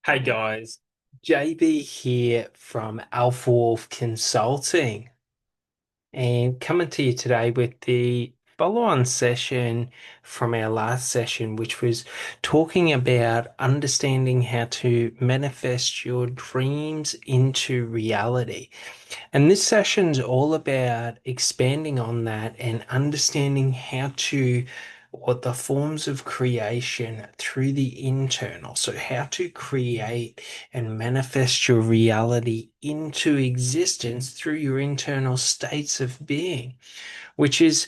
Hey guys, JB here from Alpha Wolf Consulting, and coming to you today with the follow-on session from our last session, which was talking about understanding how to manifest your dreams into reality. And this session's all about expanding on that and understanding how to, what the forms of creation through the internal. So, how to create and manifest your reality into existence through your internal states of being, which is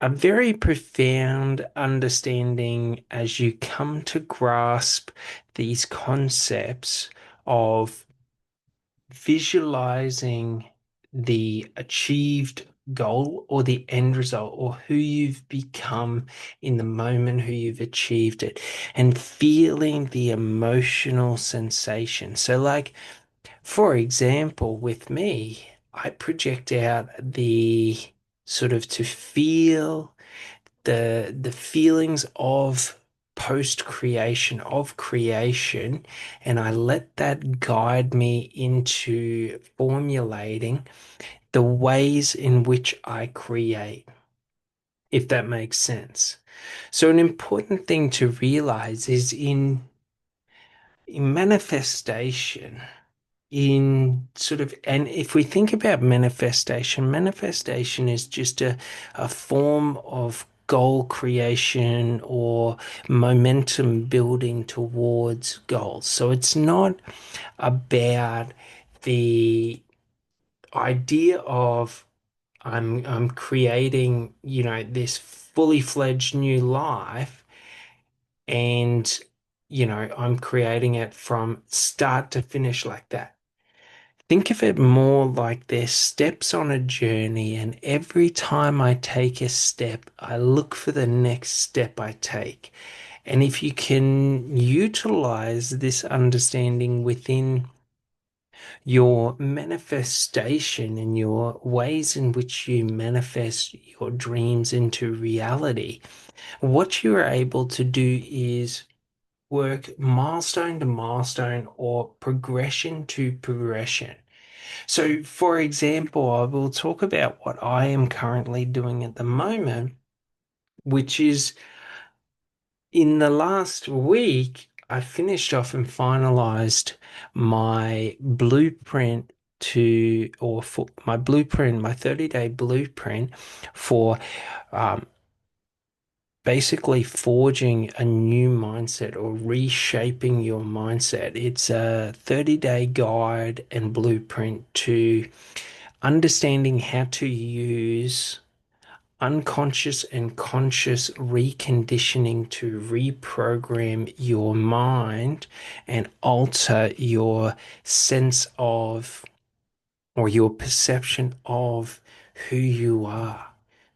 a very profound understanding as you come to grasp these concepts of visualizing the achieved goal or the end result or who you've become in the moment who you've achieved it and feeling the emotional sensation. So, like, for example, with me, I project out the sort of to feel the feelings of post creation of creation, and I let that guide me into formulating the ways in which I create, if that makes sense. So an important thing to realize is in manifestation, in sort of, and if we think about manifestation is just a form of goal creation or momentum building towards goals. So it's not about the idea of I'm creating, this fully fledged new life, and I'm creating it from start to finish like that. Think of it more like they're steps on a journey, and every time I take a step, I look for the next step I take. And if you can utilize this understanding within your manifestation and your ways in which you manifest your dreams into reality, what you're able to do is work milestone to milestone or progression to progression. So, for example, I will talk about what I am currently doing at the moment, which is in the last week, I finished off and finalized my blueprint or for my blueprint, my 30-day blueprint for um, basically forging a new mindset or reshaping your mindset. It's a 30-day guide and blueprint to understanding how to use unconscious and conscious reconditioning to reprogram your mind and alter your sense of or your perception of who you are,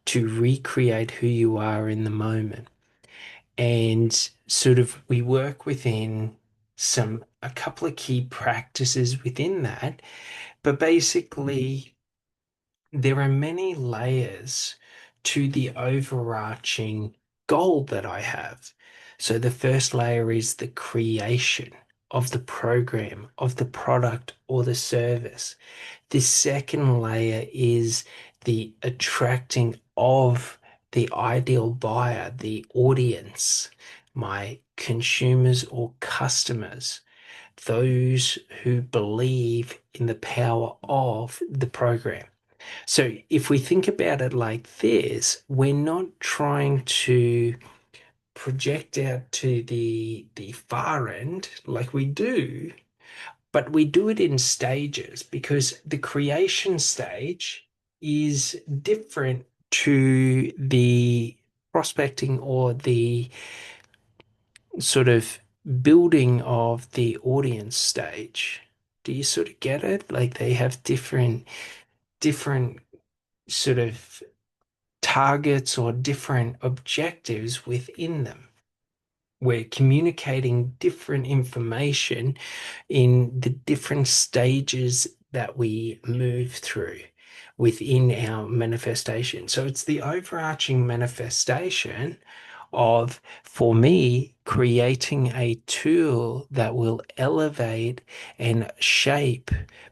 to recreate who you are in the moment. And sort of we work within a couple of key practices within that, but basically there are many layers to the overarching goal that I have. So the first layer is the creation of the program, of the product or the service. The second layer is the attracting of the ideal buyer, the audience, my consumers or customers, those who believe in the power of the program. So if we think about it like this, we're not trying to project out to the far end like we do, but we do it in stages because the creation stage is different to the prospecting or the sort of building of the audience stage. Do you sort of get it? Like they have different sort of targets or different objectives within them. We're communicating different information in the different stages that we move through within our manifestation. So it's the overarching manifestation of, for me, creating a tool that will elevate and shape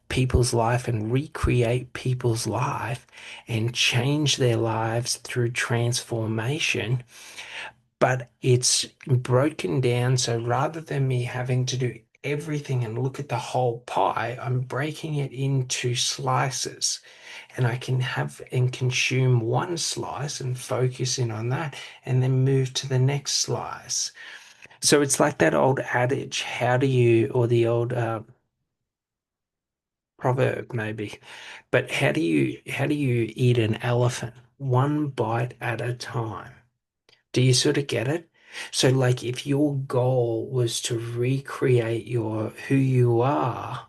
people's life and recreate people's life and change their lives through transformation. But it's broken down. So rather than me having to do everything and look at the whole pie, I'm breaking it into slices, and I can have and consume one slice and focus in on that and then move to the next slice. So it's like that old adage, how do you, or the old proverb maybe, but how do you eat an elephant? One bite at a time. Do you sort of get it? So like if your goal was to recreate your who you are,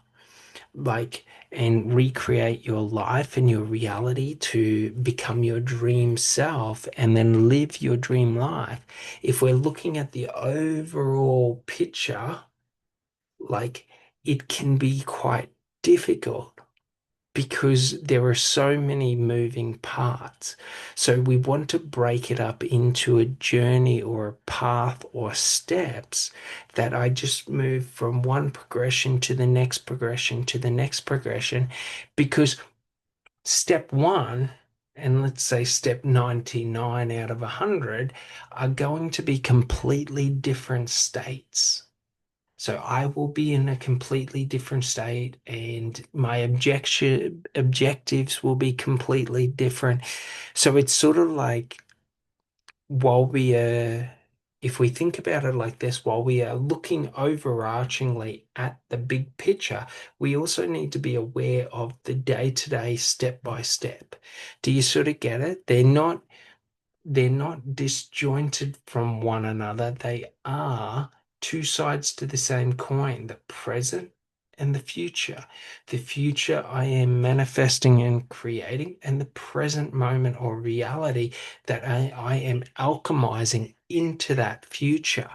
like, and recreate your life and your reality to become your dream self and then live your dream life. If we're looking at the overall picture, like, it can be quite difficult because there are so many moving parts. So we want to break it up into a journey or a path or steps that I just move from one progression to the next progression to the next progression. Because step one, and let's say step 99 out of 100, are going to be completely different states. So I will be in a completely different state, and my objectives will be completely different. So it's sort of like, while we are, if we think about it like this, while we are looking overarchingly at the big picture, we also need to be aware of the day-to-day, step by step. Do you sort of get it? They're not disjointed from one another. They are two sides to the same coin, the present and the future. The future I am manifesting and creating, and the present moment or reality that I am alchemizing into that future.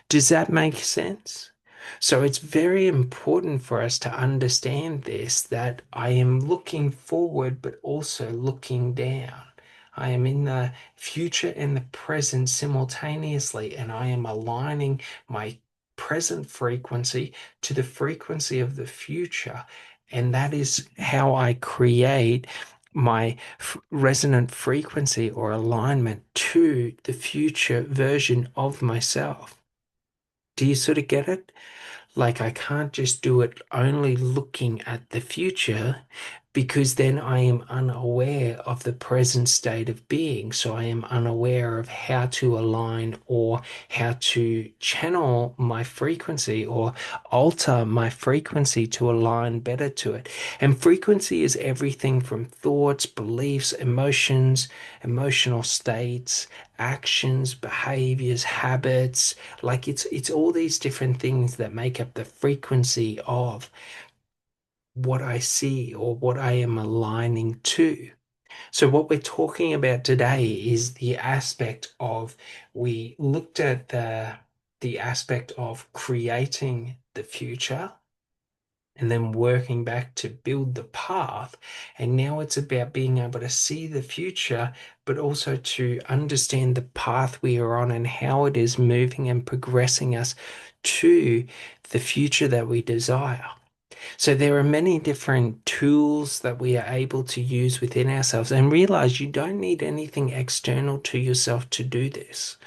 Does that make sense? So it's very important for us to understand this, that I am looking forward, but also looking down. I am in the future and the present simultaneously, and I am aligning my present frequency to the frequency of the future. And that is how I create my resonant frequency or alignment to the future version of myself. Do you sort of get it? Like, I can't just do it only looking at the future, because then I am unaware of the present state of being. So I am unaware of how to align or how to channel my frequency or alter my frequency to align better to it. And frequency is everything from thoughts, beliefs, emotions, emotional states, actions, behaviors, habits. Like, it's all these different things that make up the frequency of what I see or what I am aligning to. So what we're talking about today is the aspect of, we looked at the aspect of creating the future and then working back to build the path. And now it's about being able to see the future, but also to understand the path we are on and how it is moving and progressing us to the future that we desire. So there are many different tools that we are able to use within ourselves, and realize you don't need anything external to yourself to do this.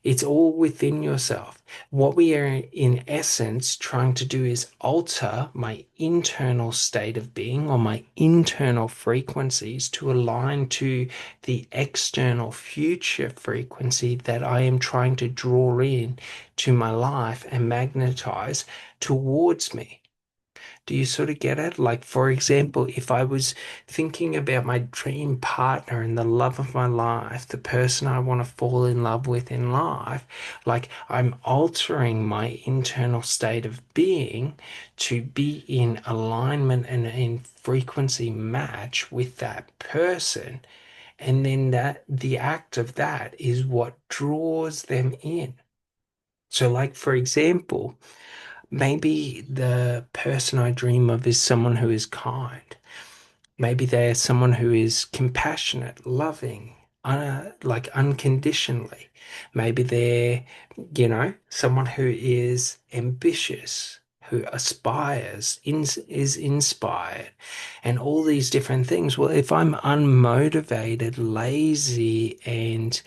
It's all within yourself. What we are in essence trying to do is alter my internal state of being or my internal frequencies to align to the external future frequency that I am trying to draw in to my life and magnetize towards me. Do you sort of get it? Like, for example, if I was thinking about my dream partner and the love of my life, the person I want to fall in love with in life, like, I'm altering my internal state of being to be in alignment and in frequency match with that person. And then that the act of that is what draws them in. So, like, for example, maybe the person I dream of is someone who is kind. Maybe they're someone who is compassionate, loving. like unconditionally. Maybe they're, someone who is ambitious, who aspires, is inspired, and all these different things. Well, if I'm unmotivated, lazy, and,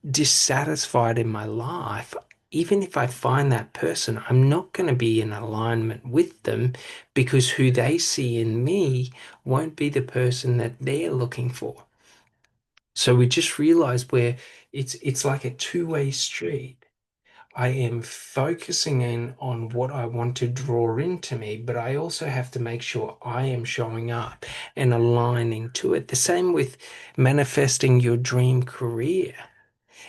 dissatisfied in my life, even if I find that person, I'm not going to be in alignment with them because who they see in me won't be the person that they're looking for. So we just realized where it's like a two-way street. I am focusing in on what I want to draw into me, but I also have to make sure I am showing up and aligning to it. The same with manifesting your dream career.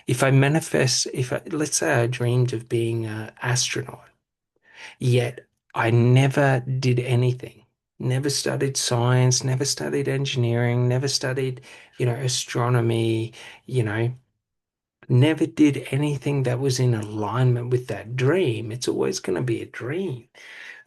Let's say I dreamed of being an astronaut, yet I never did anything. Never studied science, never studied engineering, never studied, astronomy, you know, never did anything that was in alignment with that dream. It's always going to be a dream.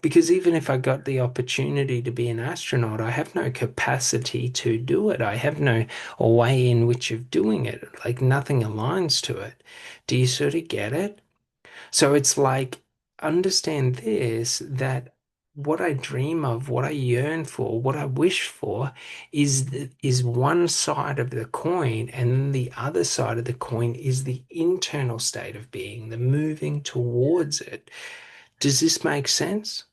Because even if I got the opportunity to be an astronaut, I have no capacity to do it. I have no way in which of doing it. Like nothing aligns to it. Do you sort of get it? So it's like, understand this, that what I dream of, what I yearn for, what I wish for is one side of the coin, and then the other side of the coin is the internal state of being, the moving towards it. Does this make sense?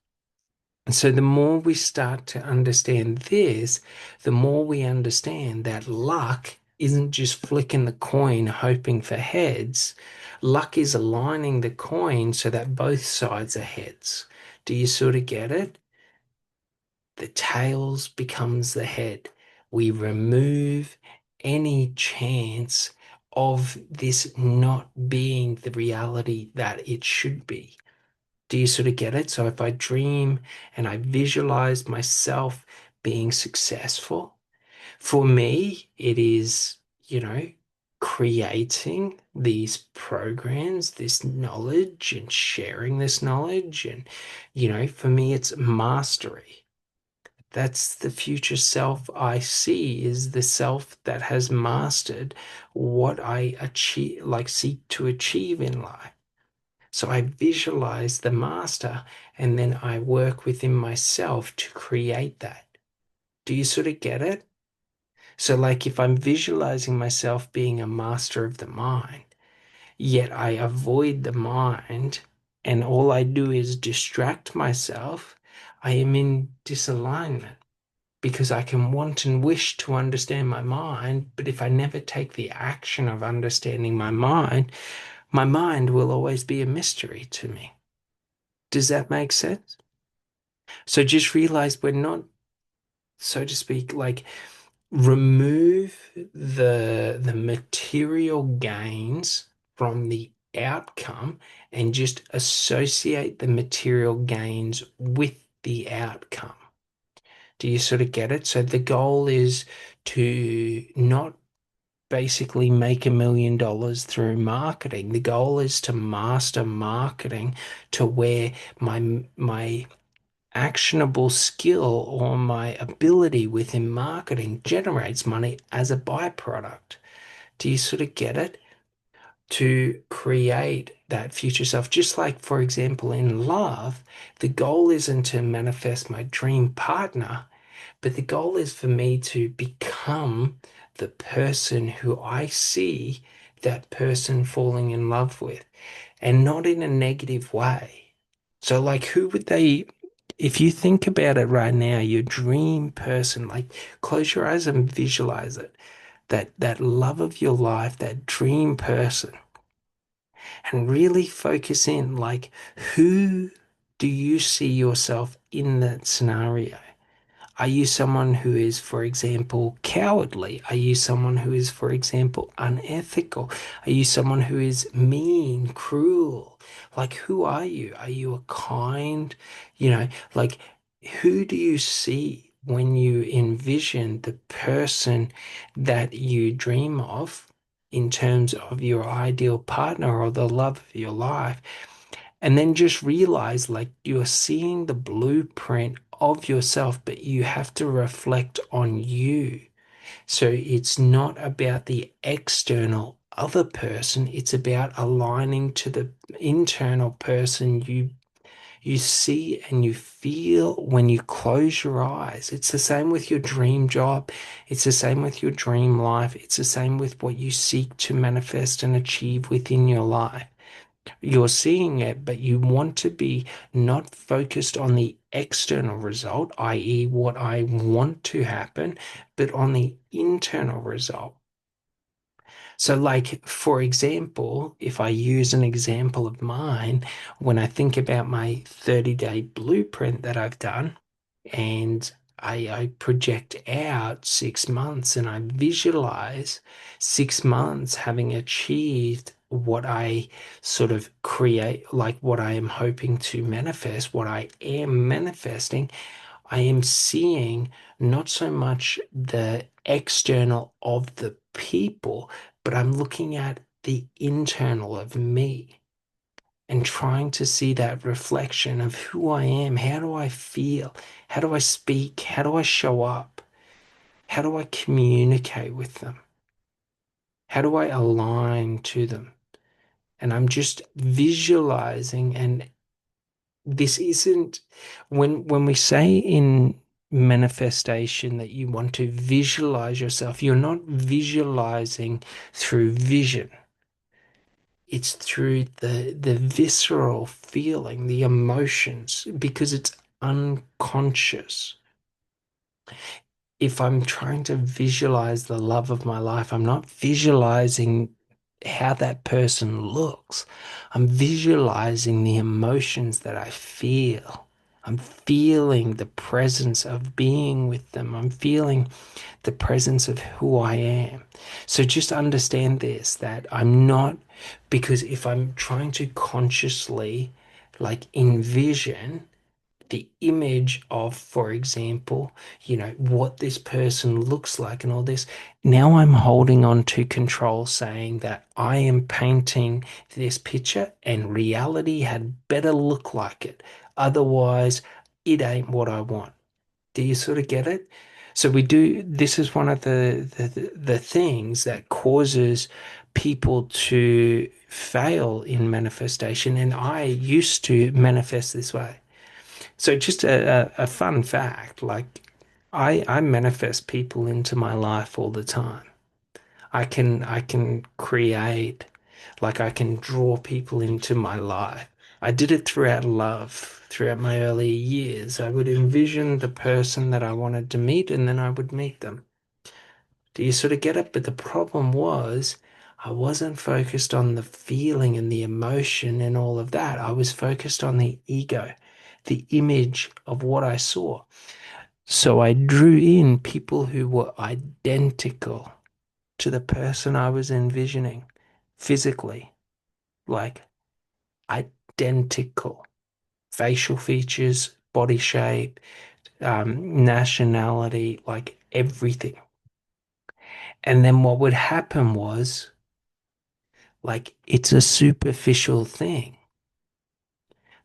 And so the more we start to understand this, the more we understand that luck isn't just flicking the coin hoping for heads. Luck is aligning the coin so that both sides are heads. Do you sort of get it? The tails becomes the head. We remove any chance of this not being the reality that it should be. Do you sort of get it? So if I dream and I visualize myself being successful, for me, it is, you know, creating these programs, this knowledge and sharing this knowledge. And, for me, it's mastery. That's the future self I see is the self that has mastered what I achieve, like seek to achieve in life. So I visualize the master and then I work within myself to create that. Do you sort of get it? So, like, if I'm visualizing myself being a master of the mind, yet I avoid the mind and all I do is distract myself, I am in disalignment because I can want and wish to understand my mind, but if I never take the action of understanding my mind will always be a mystery to me. Does that make sense? So just realize we're not, so to speak, like remove the material gains from the outcome and just associate the material gains with the outcome. Do you sort of get it? So the goal is to not basically make $1 million through marketing. The goal is to master marketing to where my actionable skill or my ability within marketing generates money as a byproduct. Do you sort of get it? To create that future self. Just like, for example, in love, the goal isn't to manifest my dream partner, but the goal is for me to become the person who I see that person falling in love with, and not in a negative way. So, like, who would they, if you think about it right now, your dream person, like, close your eyes and visualize it. That love of your life, that dream person, and really focus in, like, who do you see yourself in that scenario? Are you someone who is, for example, cowardly? Are you someone who is, for example, unethical? Are you someone who is mean, cruel? Like, who are you? Are you a kind, like, who do you see when you envision the person that you dream of in terms of your ideal partner or the love of your life? And then just realize like you're seeing the blueprint of yourself, but you have to reflect on you. So it's not about the external other person, it's about aligning to the internal person you see and you feel when you close your eyes. It's the same with your dream job. It's the same with your dream life. It's the same with what you seek to manifest and achieve within your life. You're seeing it, but you want to be not focused on the external result, i.e., what I want to happen, but on the internal result. So, like, for example, if I use an example of mine, when I think about my 30-day blueprint that I've done, and I project out 6 months and I visualize 6 months having achieved what I sort of create, like what I am hoping to manifest, what I am manifesting. I am seeing not so much the external of the people, but I'm looking at the internal of me and trying to see that reflection of who I am. How do I feel? How do I speak? How do I show up? How do I communicate with them? How do I align to them? And I'm just visualizing, and this isn't when we say in manifestation that you want to visualize yourself, you're not visualizing through vision. It's through the visceral feeling, the emotions, because it's unconscious. If I'm trying to visualize the love of my life, I'm not visualizing how that person looks. I'm visualizing the emotions that I feel. I'm feeling the presence of being with them. I'm feeling the presence of who I am. So just understand this, that I'm not, because if I'm trying to consciously like envision the image of, for example, what this person looks like and all this. Now I'm holding on to control, saying that I am painting this picture and reality had better look like it. Otherwise, it ain't what I want. Do you sort of get it? So we do, this is one of the things that causes people to fail in manifestation. And I used to manifest this way. So just a fun fact, like I manifest people into my life all the time. I can create, like I can draw people into my life. I did it throughout love, throughout my early years. I would envision the person that I wanted to meet and then I would meet them. Do you sort of get it? But the problem was I wasn't focused on the feeling and the emotion and all of that. I was focused on the ego, the image of what I saw. So I drew in people who were identical to the person I was envisioning physically, like identical facial features, body shape, nationality, like everything. And then what would happen was, like, it's a superficial thing.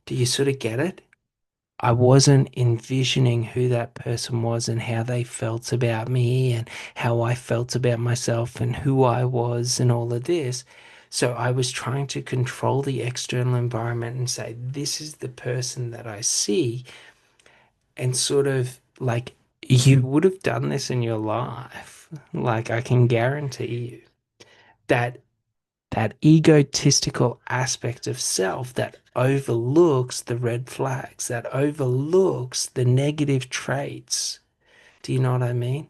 Do you sort of get it? I wasn't envisioning who that person was and how they felt about me and how I felt about myself and who I was and all of this. So I was trying to control the external environment and say, this is the person that I see. And sort of like, you would have done this in your life. Like, I can guarantee you that that egotistical aspect of self that overlooks the red flags, that overlooks the negative traits. Do you know what I mean?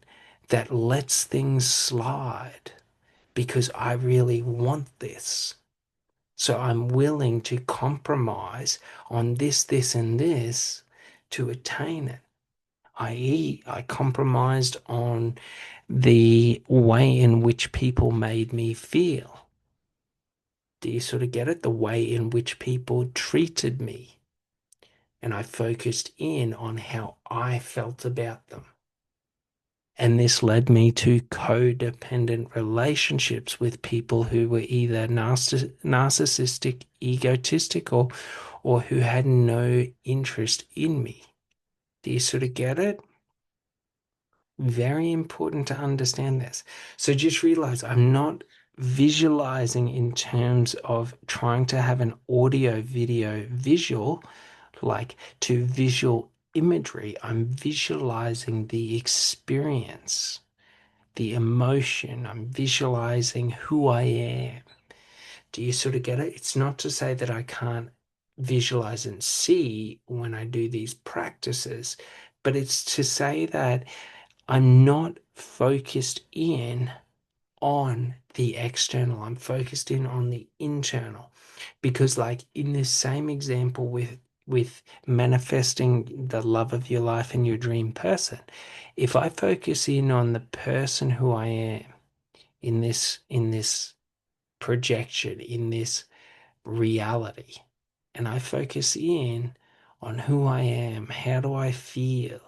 That lets things slide because I really want this. So I'm willing to compromise on this, and this to attain it. I.e., I compromised on the way in which people made me feel. Do you sort of get it? The way in which people treated me. And I focused in on how I felt about them. And this led me to codependent relationships with people who were either narcissistic, egotistical, or who had no interest in me. Do you sort of get it? Very important to understand this. So just realize I'm not visualizing in terms of trying to have an audio, video, visual, like to visual imagery. I'm visualizing the experience, the emotion. I'm visualizing who I am. Do you sort of get it? It's not to say that I can't visualize and see when I do these practices, but it's to say that I'm not focused in on the external. I'm focused in on the internal. Because like in this same example with manifesting the love of your life and your dream person, if I focus in on the person who I am in this projection, in this reality, and I focus in on who I am, how do I feel?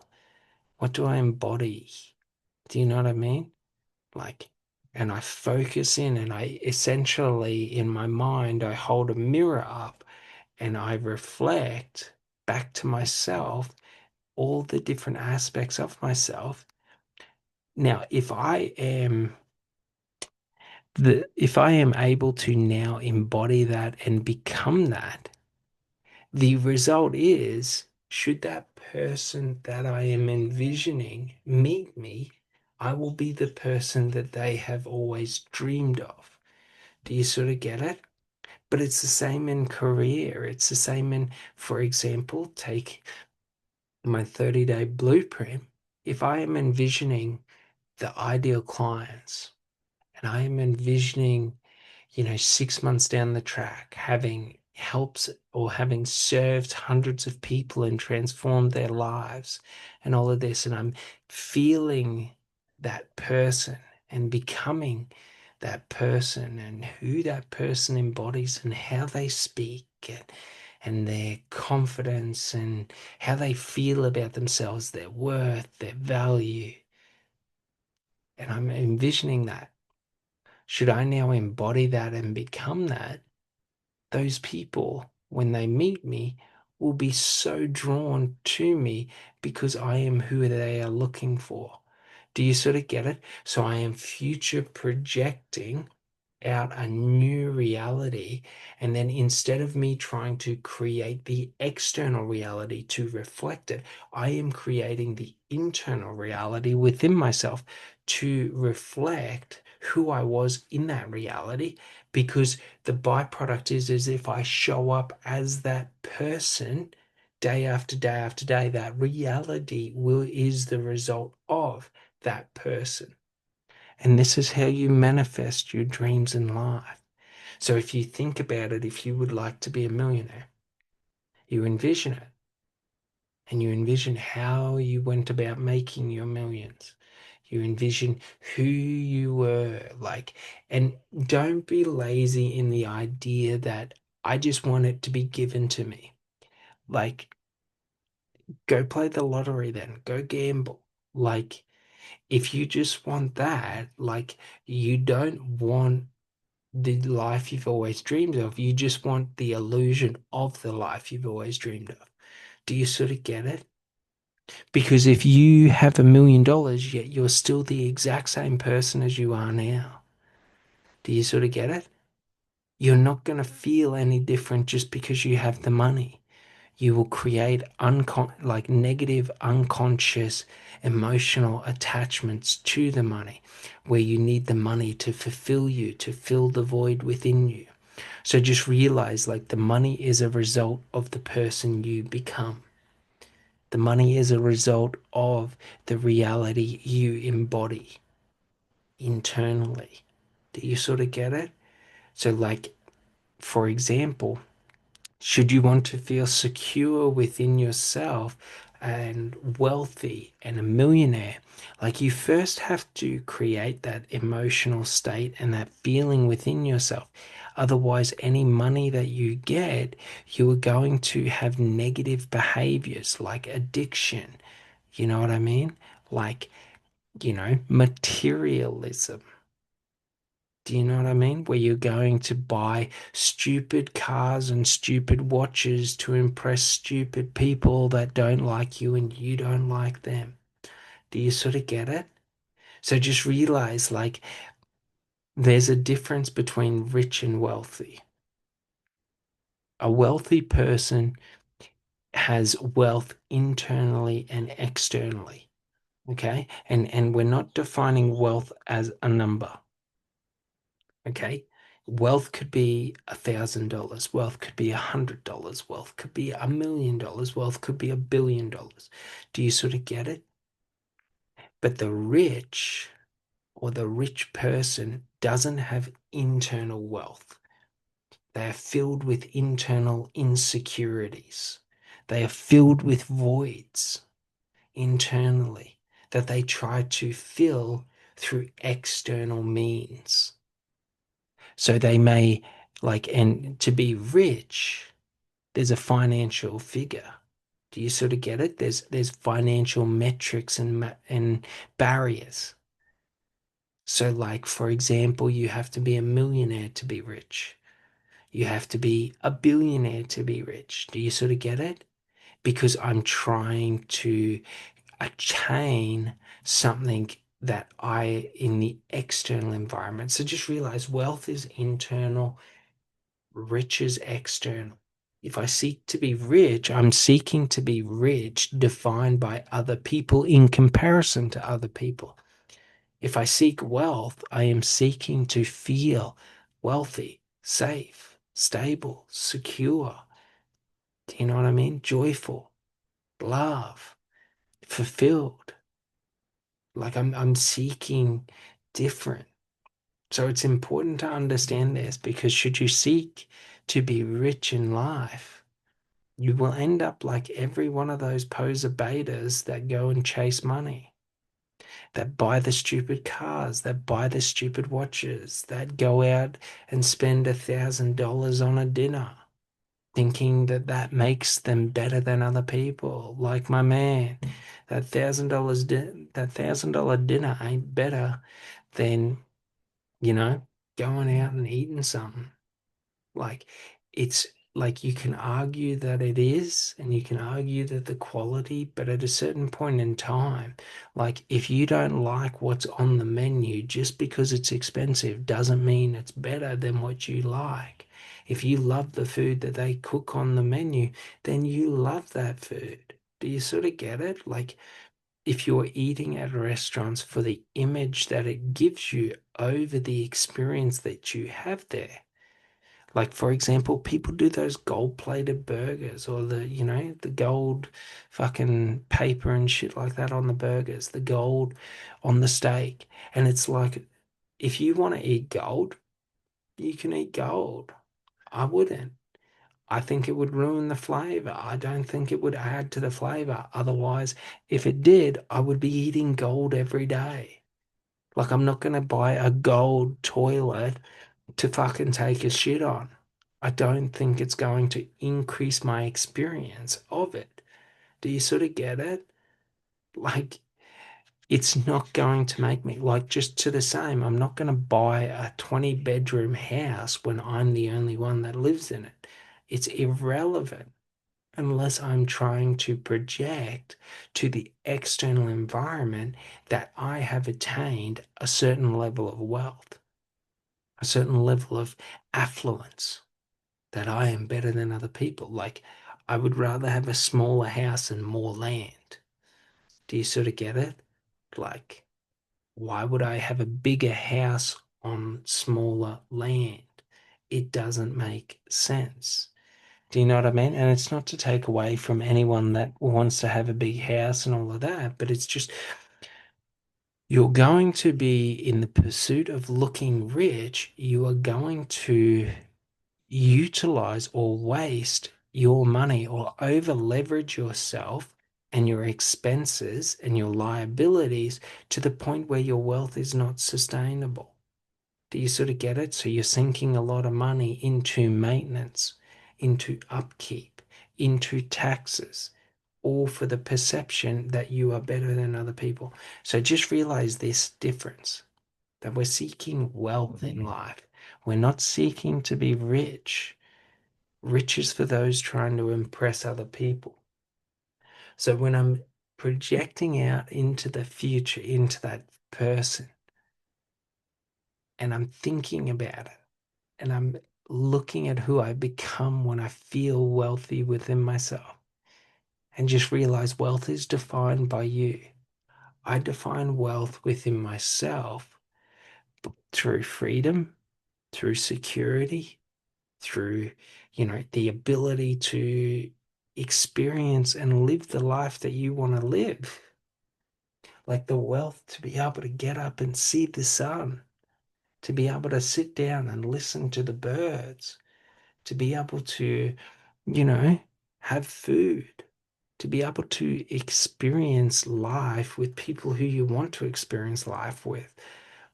What do I embody? Do you know what I mean? Like, and I focus in and I essentially, in my mind, I hold a mirror up and I reflect back to myself all the different aspects of myself. Now, if I am able to now embody that and become that, the result is, should that person that I am envisioning meet me, I will be the person that they have always dreamed of. Do you sort of get it? But it's the same in career. It's the same in, for example, take my 30-day blueprint. If I am envisioning the ideal clients and I am envisioning 6 months down the track, having helped or having served hundreds of people and transformed their lives and all of this, and I'm feeling that person and becoming that person and who that person embodies and how they speak and their confidence and how they feel about themselves, their worth, their value. And I'm envisioning that. Should I now embody that and become that? Those people, when they meet me, will be so drawn to me because I am who they are looking for. Do you sort of get it? So I am future projecting out a new reality. And then instead of me trying to create the external reality to reflect it, I am creating the internal reality within myself to reflect who I was in that reality. Because the byproduct is if I show up as that person day after day after day, that reality is the result of that person. And this is how you manifest your dreams in life. So if you think about it, if you would like to be a millionaire, you envision it and you envision how you went about making your millions. You envision who you were like, and don't be lazy in the idea that I just want it to be given to me. Like, go play the lottery then, go gamble. Like, if you just want that, like, you don't want the life you've always dreamed of. You just want the illusion of the life you've always dreamed of. Do you sort of get it? Because if you have $1 million, yet you're still the exact same person as you are now, do you sort of get it? You're not going to feel any different just because you have the money. You will create like negative, unconscious, emotional attachments to the money, where you need the money to fulfill you, to fill the void within you. So just realize like the money is a result of the person you become. The money is a result of the reality you embody internally. Do you sort of get it? So, like, for example, should you want to feel secure within yourself and wealthy and a millionaire, like you first have to create that emotional state and that feeling within yourself. Otherwise, any money that you get, you are going to have negative behaviors like addiction. You know what I mean? Like, materialism. Do you know what I mean? Where you're going to buy stupid cars and stupid watches to impress stupid people that don't like you and you don't like them. Do you sort of get it? So just realize like there's a difference between rich and wealthy. A wealthy person has wealth internally and externally. Okay. And we're not defining wealth as a number. Okay. Wealth could be $1,000. Wealth could be $100. Wealth could be $1 million. Wealth could be $1 billion. Do you sort of get it? But the rich or the rich person doesn't have internal wealth. They are filled with internal insecurities. They are filled with voids internally that they try to fill through external means. So they may and to be rich, there's a financial figure. Do you sort of get it? There's financial metrics and barriers. So like for example, you have to be a millionaire to be rich. You have to be a billionaire to be rich. Do you sort of get it? Because I'm trying to attain something that I in the external environment. So just realize wealth is internal, rich is external. If I seek to be rich, I'm seeking to be rich defined by other people in comparison to other people. If I seek wealth, I am seeking to feel wealthy, safe, stable, secure. Do you know what I mean? Joyful, love, fulfilled. Like I'm seeking different. So it's important to understand this because should you seek to be rich in life, you will end up like every one of those poser betas that go and chase money, that buy the stupid cars, that buy the stupid watches, that go out and spend $1,000 on a dinner, thinking that that makes them better than other people. Like my man, that $1,000 dinner ain't better than you know, going out and eating something. Like it's like you can argue that it is, and you can argue that the quality, but at a certain point in time, like if you don't like what's on the menu, just because it's expensive doesn't mean it's better than what you like. If you love the food that they cook on the menu, then you love that food. Do you sort of get it? Like if you're eating at restaurants for the image that it gives you over the experience that you have there. Like, for example, people do those gold plated burgers or the gold fucking paper and shit like that on the burgers, the gold on the steak. And it's like, if you want to eat gold, you can eat gold. I wouldn't. I think it would ruin the flavor. I don't think it would add to the flavor. Otherwise, if it did, I would be eating gold every day. Like, I'm not going to buy a gold toilet to fucking take a shit on. I don't think it's going to increase my experience of it. Do you sort of get it? Like, it's not going to make me, like, just to the same, I'm not going to buy a 20-bedroom house when I'm the only one that lives in it. It's irrelevant unless I'm trying to project to the external environment that I have attained a certain level of wealth, a certain level of affluence, that I am better than other people. Like, I would rather have a smaller house and more land. Do you sort of get it? Like, why would I have a bigger house on smaller land? It doesn't make sense. Do you know what I mean? And it's not to take away from anyone that wants to have a big house and all of that, but it's just you're going to be in the pursuit of looking rich, you are going to utilize or waste your money or over leverage yourself and your expenses and your liabilities to the point where your wealth is not sustainable. Do you sort of get it? So you're sinking a lot of money into maintenance, into upkeep, into taxes, all for the perception that you are better than other people. So just realize this difference that we're seeking wealth in life. We're not seeking to be rich. Rich is for those trying to impress other people. So when I'm projecting out into the future, into that person, and I'm thinking about it, and I'm looking at who I become when I feel wealthy within myself, and just realize wealth is defined by you. I define wealth within myself through freedom, through security, through, the ability to experience and live the life that you want to live. Like the wealth to be able to get up and see the sun, to be able to sit down and listen to the birds, to be able to, you know, have food, to be able to experience life with people who you want to experience life with,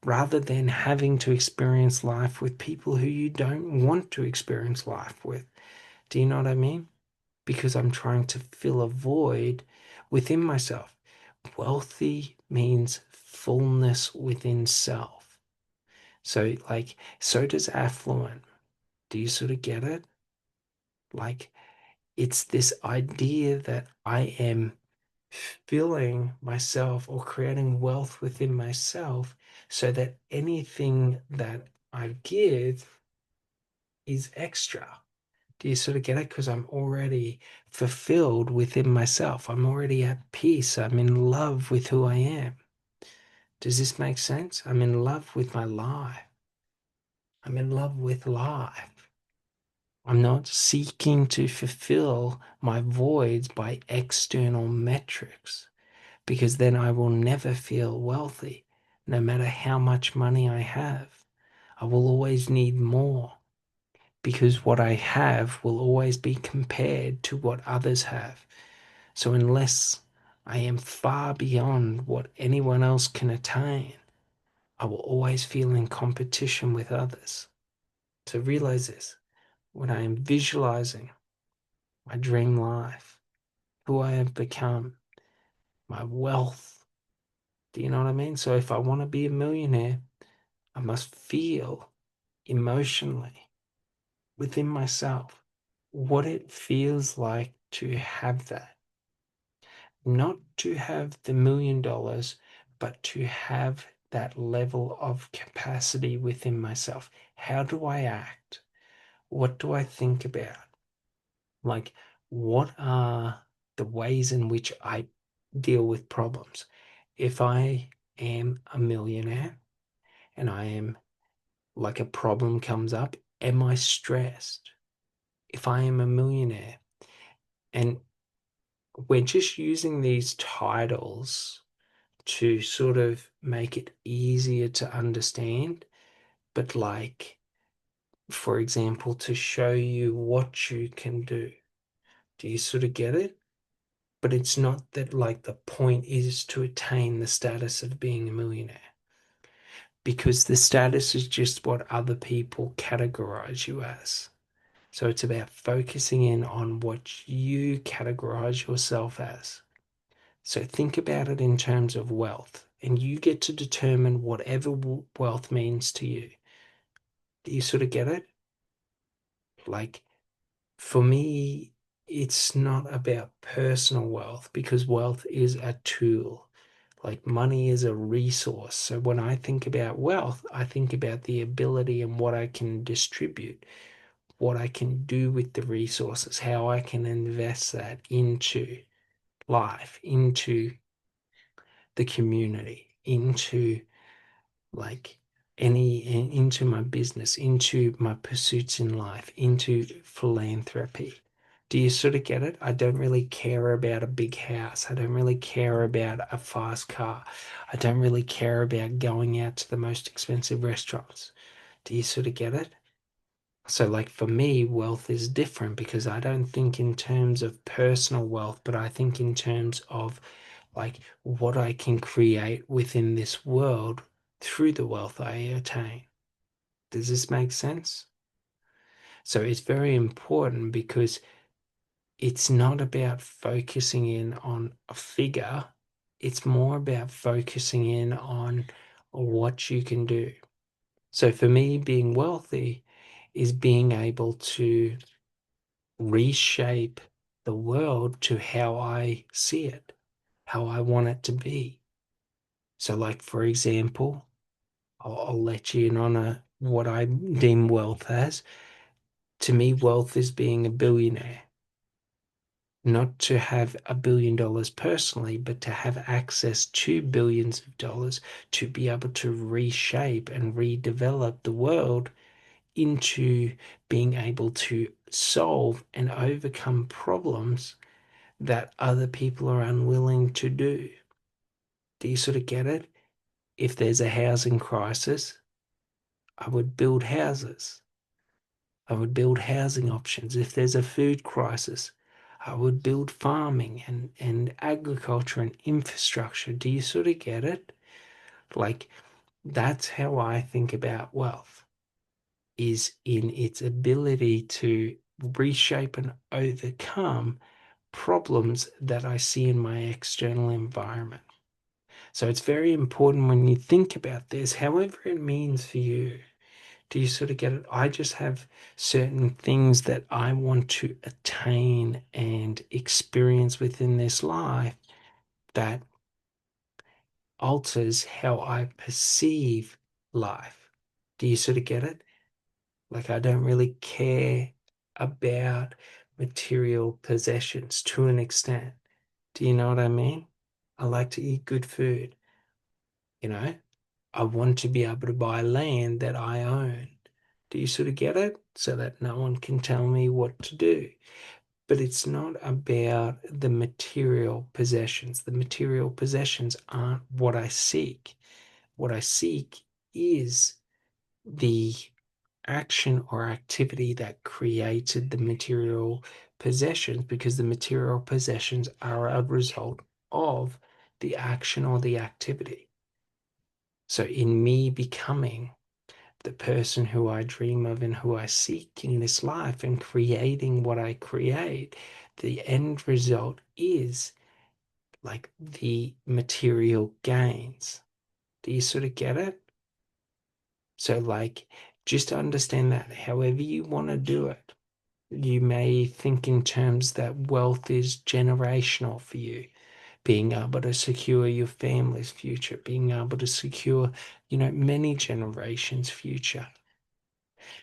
rather than having to experience life with people who you don't want to experience life with. Do you know what I mean? Because I'm trying to fill a void within myself. Wealthy means fullness within self. So, like, so does affluent. Do you sort of get it? Like, it's this idea that I am filling myself or creating wealth within myself so that anything that I give is extra. Do you sort of get it? Because I'm already fulfilled within myself. I'm already at peace. I'm in love with who I am. Does this make sense? I'm in love with my life. I'm in love with life. I'm not seeking to fulfill my voids by external metrics, because then I will never feel wealthy, no matter how much money I have. I will always need more, because what I have will always be compared to what others have. So unless I am far beyond what anyone else can attain, I will always feel in competition with others. So realize this: when I am visualizing my dream life, who I have become, my wealth, do you know what I mean? So if I want to be a millionaire, I must feel emotionally within myself what it feels like to have that. Not to have the $1 million, but to have that level of capacity within myself. How do I act? What do I think about? Like, what are the ways in which I deal with problems? If I am a millionaire and I am, like, a problem comes up, am I stressed? If I am a millionaire, and we're just using these titles to sort of make it easier to understand, but, like, for example, to show you what you can do. Do you sort of get it? But it's not that, like, the point is to attain the status of being a millionaire, because the status is just what other people categorize you as. So it's about focusing in on what you categorize yourself as. So think about it in terms of wealth, and you get to determine whatever wealth means to you. Do you sort of get it? Like, for me, it's not about personal wealth, because wealth is a tool. Like, money is a resource. So when I think about wealth, I think about the ability and what I can distribute, what I can do with the resources, how I can invest that into life, into the community, into, like, into my business, into my pursuits in life, into philanthropy. Do you sort of get it? I don't really care about a big house. I don't really care about a fast car. I don't really care about going out to the most expensive restaurants. Do you sort of get it? So, like, for me, wealth is different, because I don't think in terms of personal wealth, but I think in terms of, like, what I can create within this world through the wealth I attain. Does this make sense? So it's very important, because it's not about focusing in on a figure. It's more about focusing in on what you can do. So for me, being wealthy is being able to reshape the world to how I see it, how I want it to be. So, like for example, I'll let you in on what I deem wealth as. To me, wealth is being a billionaire. Not to have $1 billion personally, but to have access to billions of dollars to be able to reshape and redevelop the world into being able to solve and overcome problems that other people are unwilling to do. Do you sort of get it? If there's a housing crisis, I would build houses. I would build housing options. If there's a food crisis, I would build farming and agriculture and infrastructure. Do you sort of get it? Like, that's how I think about wealth, is in its ability to reshape and overcome problems that I see in my external environment. So it's very important when you think about this, however it means for you. Do you sort of get it? I just have certain things that I want to attain and experience within this life that alters how I perceive life. Do you sort of get it? Like, I don't really care about material possessions to an extent. Do you know what I mean? I like to eat good food, you know? I want to be able to buy land that I own. Do you sort of get it? So that no one can tell me what to do. But it's not about the material possessions. The material possessions aren't what I seek. What I seek is the action or activity that created the material possessions, because the material possessions are a result of the action or the activity. So, in me becoming the person who I dream of and who I seek in this life and creating what I create, the end result is like the material gains. Do you sort of get it? So, like, just understand that however you want to do it, you may think in terms that wealth is generational for you, being able to secure your family's future, being able to secure, many generations' future,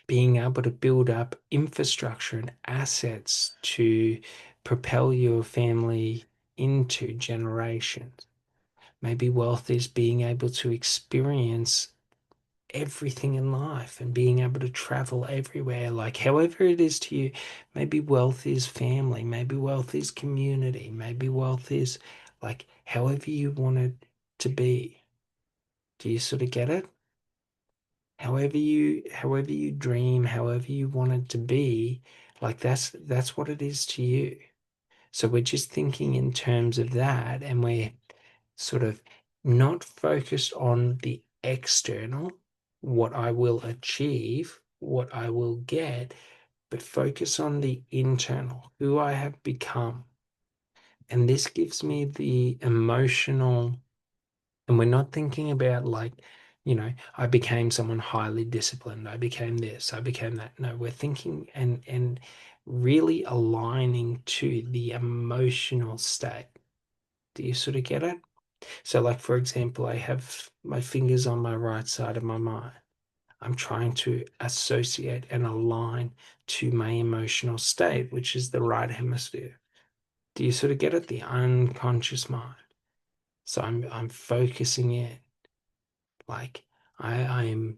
being able to build up infrastructure and assets to propel your family into generations. Maybe wealth is being able to experience everything in life and being able to travel everywhere, like however it is to you. Maybe wealth is family, maybe wealth is community, maybe wealth is like however you want it to be. Do you sort of get it? However you dream, however you want it to be, like that's what it is to you. So we're just thinking in terms of that, and we're sort of not focused on the external, what I will achieve, what I will get, but focus on the internal, who I have become. And this gives me the emotional, and we're not thinking about like, I became someone highly disciplined, I became this, I became that. No, we're thinking and really aligning to the emotional state. Do you sort of get it? So, like, for example, I have my fingers on my right side of my mind. I'm trying to associate and align to my emotional state, which is the right hemisphere. Do you sort of get it? The unconscious mind. So I'm focusing in, like I'm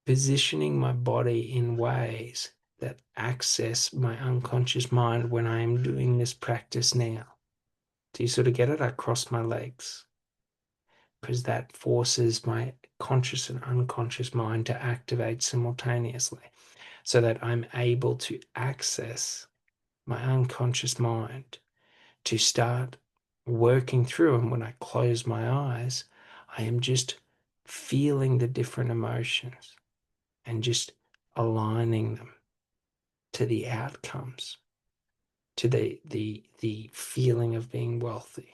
positioning my body in ways that access my unconscious mind when I am doing this practice now. Do you sort of get it? I cross my legs, because that forces my conscious and unconscious mind to activate simultaneously so that I'm able to access my unconscious mind to start working through. And when I close my eyes, I am just feeling the different emotions and just aligning them to the outcomes, to the feeling of being wealthy.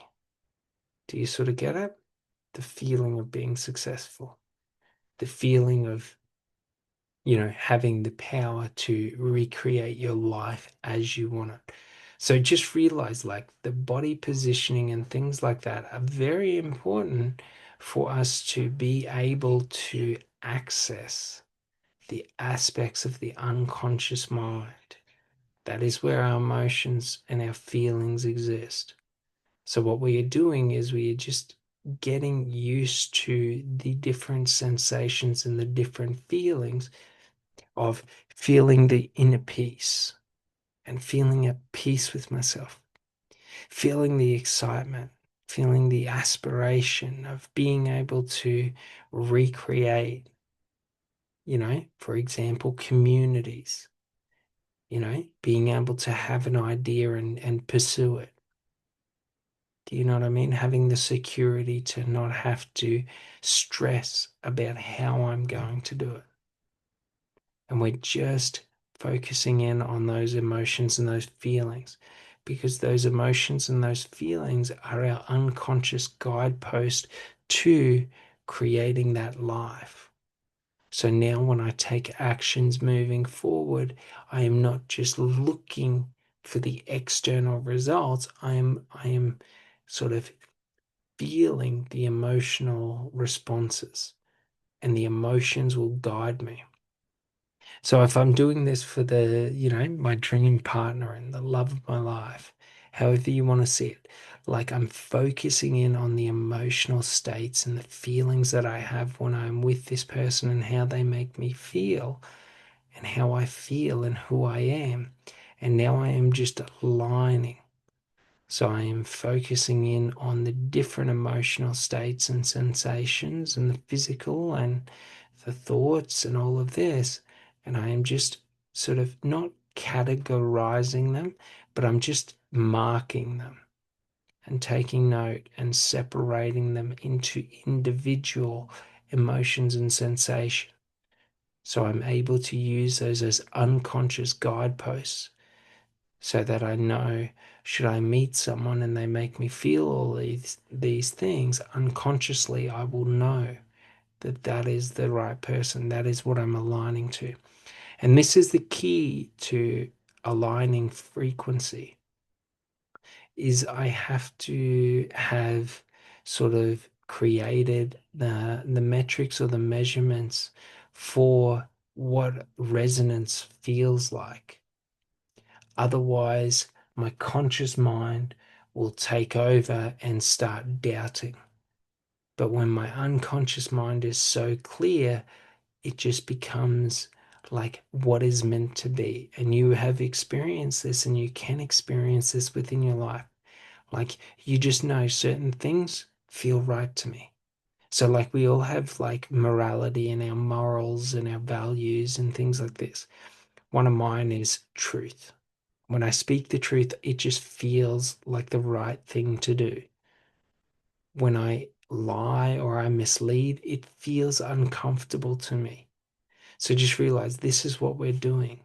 Do you sort of get it? The feeling of being successful, the feeling of, having the power to recreate your life as you want it. So just realize like the body positioning and things like that are very important for us to be able to access the aspects of the unconscious mind. That is where our emotions and our feelings exist. So what we are doing is we are just getting used to the different sensations and the different feelings of feeling the inner peace and feeling at peace with myself, feeling the excitement, feeling the aspiration of being able to recreate, for example, communities, being able to have an idea and pursue it. Do you know what I mean? Having the security to not have to stress about how I'm going to do it. And we're just focusing in on those emotions and those feelings because those emotions and those feelings are our unconscious guidepost to creating that life. So now when I take actions moving forward, I am not just looking for the external results. I am sort of feeling the emotional responses, and the emotions will guide me. So if I'm doing this for my dream partner and the love of my life, however you want to see it, like I'm focusing in on the emotional states and the feelings that I have when I'm with this person and how they make me feel and how I feel and who I am. And now I am just aligning. So I am focusing in on the different emotional states and sensations and the physical and the thoughts and all of this. And I am just sort of not categorizing them, but I'm just marking them and taking note and separating them into individual emotions and sensations. So I'm able to use those as unconscious guideposts so that I know should I meet someone and they make me feel all these things, unconsciously I will know that that is the right person. That is what I'm aligning to. And this is the key to aligning frequency is I have to have sort of created the metrics or the measurements for what resonance feels like. Otherwise, my conscious mind will take over and start doubting. But when my unconscious mind is so clear, it just becomes like what is meant to be. And you have experienced this and you can experience this within your life. Like you just know certain things feel right to me. So like we all have like morality and our morals and our values and things like this. One of mine is truth. When I speak the truth, it just feels like the right thing to do. When I lie or I mislead, it feels uncomfortable to me. So just realize this is what we're doing.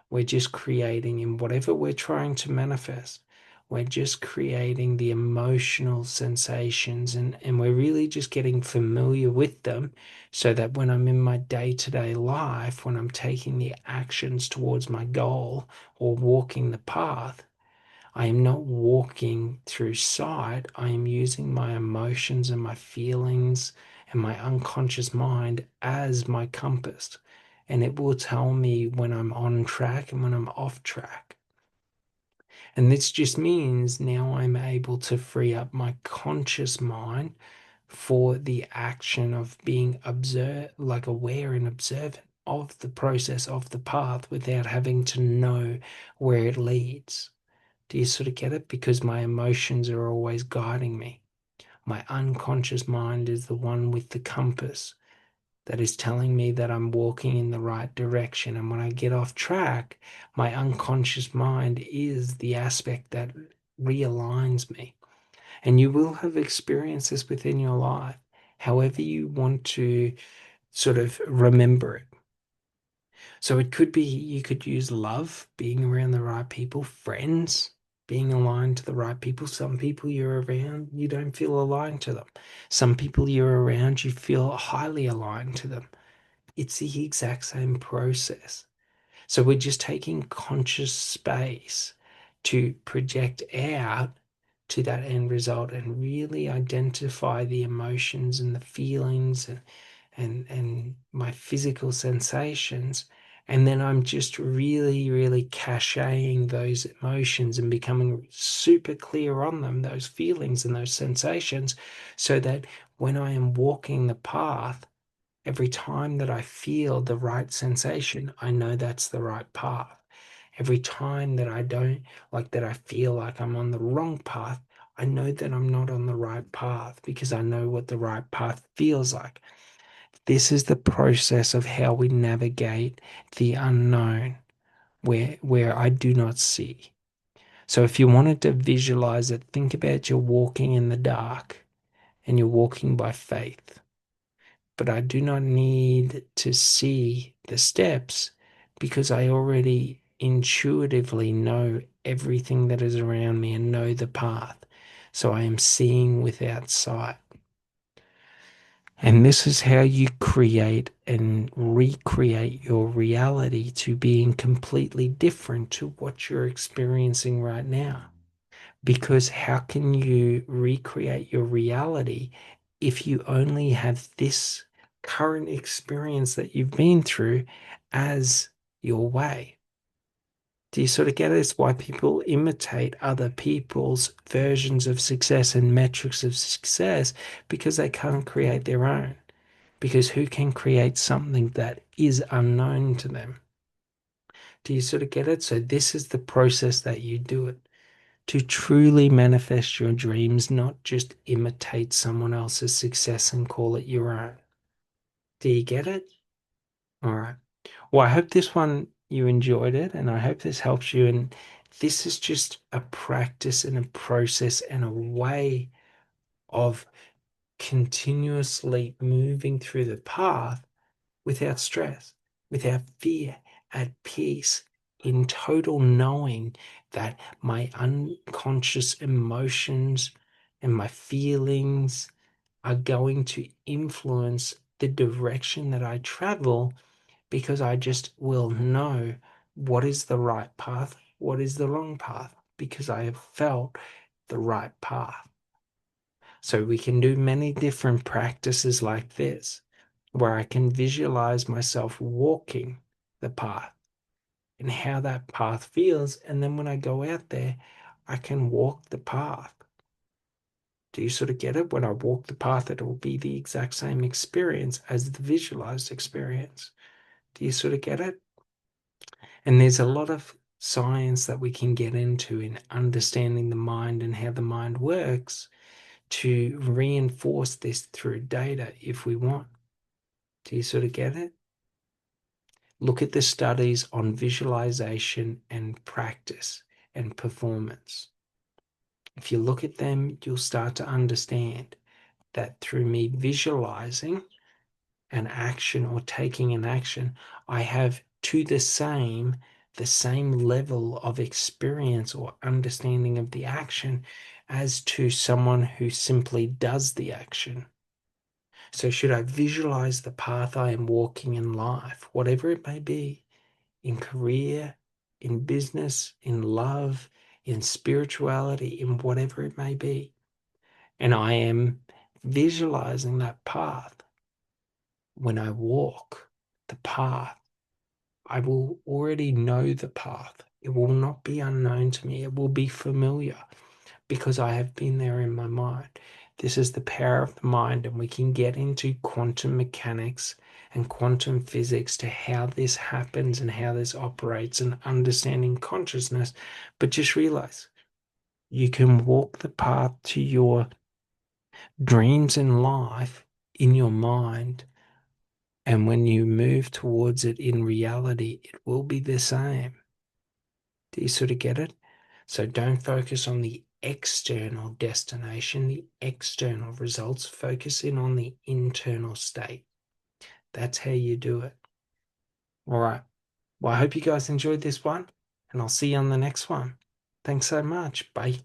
We're just creating in whatever we're trying to manifest. We're just creating the emotional sensations and we're really just getting familiar with them so that when I'm in my day-to-day life, when I'm taking the actions towards my goal or walking the path, I am not walking through sight. I am using my emotions and my feelings and my unconscious mind as my compass. And it will tell me when I'm on track and when I'm off track. And this just means now I'm able to free up my conscious mind for the action of being like aware and observant of the process of the path without having to know where it leads. Do you sort of get it? Because my emotions are always guiding me. My unconscious mind is the one with the compass that is telling me that I'm walking in the right direction. And when I get off track, my unconscious mind is the aspect that realigns me. And you will have experienced this within your life, however you want to sort of remember it. So it could be you could use love, being around the right people, friends, being aligned to the right people. Some people you're around, you don't feel aligned to them. Some people you're around, you feel highly aligned to them. It's the exact same process. So we're just taking conscious space to project out to that end result and really identify the emotions and the feelings and my physical sensations. And then I'm just really, really caching those emotions and becoming super clear on them, those feelings and those sensations, so that when I am walking the path, every time that I feel the right sensation, I know that's the right path. Every time that I don't like that, I feel like I'm on the wrong path, I know that I'm not on the right path because I know what the right path feels like. This is the process of how we navigate the unknown where I do not see. So if you wanted to visualize it, think about you're walking in the dark and you're walking by faith. But I do not need to see the steps because I already intuitively know everything that is around me and know the path. So I am seeing without sight. And this is how you create and recreate your reality to being completely different to what you're experiencing right now. Because how can you recreate your reality if you only have this current experience that you've been through as your way? Do you sort of get it? It's why people imitate other people's versions of success and metrics of success because they can't create their own. Because who can create something that is unknown to them? Do you sort of get it? So, this is the process that you do it to truly manifest your dreams, not just imitate someone else's success and call it your own. Do you get it? All right. Well, I hope this one you enjoyed it, and I hope this helps you. And this is just a practice and a process and a way of continuously moving through the path without stress, without fear, at peace, in total knowing that my unconscious emotions and my feelings are going to influence the direction that I travel because I just will know what is the right path, what is the wrong path, because I have felt the right path. So we can do many different practices like this, where I can visualize myself walking the path and how that path feels. And then when I go out there, I can walk the path. Do you sort of get it? When I walk the path, it will be the exact same experience as the visualized experience. Do you sort of get it? And there's a lot of science that we can get into in understanding the mind and how the mind works to reinforce this through data if we want. Do you sort of get it? Look at the studies on visualization and practice and performance. If you look at them, you'll start to understand that through me visualizing an action or taking an action, I have to the same level of experience or understanding of the action as to someone who simply does the action. So, should I visualize the path I am walking in life, whatever it may be, in career, in business, in love, in spirituality, in whatever it may be, and I am visualizing that path when I walk the path, I will already know the path. It will not be unknown to me. It will be familiar because I have been there in my mind. This is the power of the mind, and we can get into quantum mechanics and quantum physics to how this happens and how this operates and understanding consciousness. But just realize you can walk the path to your dreams in life in your mind. And when you move towards it in reality, it will be the same. Do you sort of get it? So don't focus on the external destination, the external results. Focus in on the internal state. That's how you do it. All right. Well, I hope you guys enjoyed this one, and I'll see you on the next one. Thanks so much. Bye.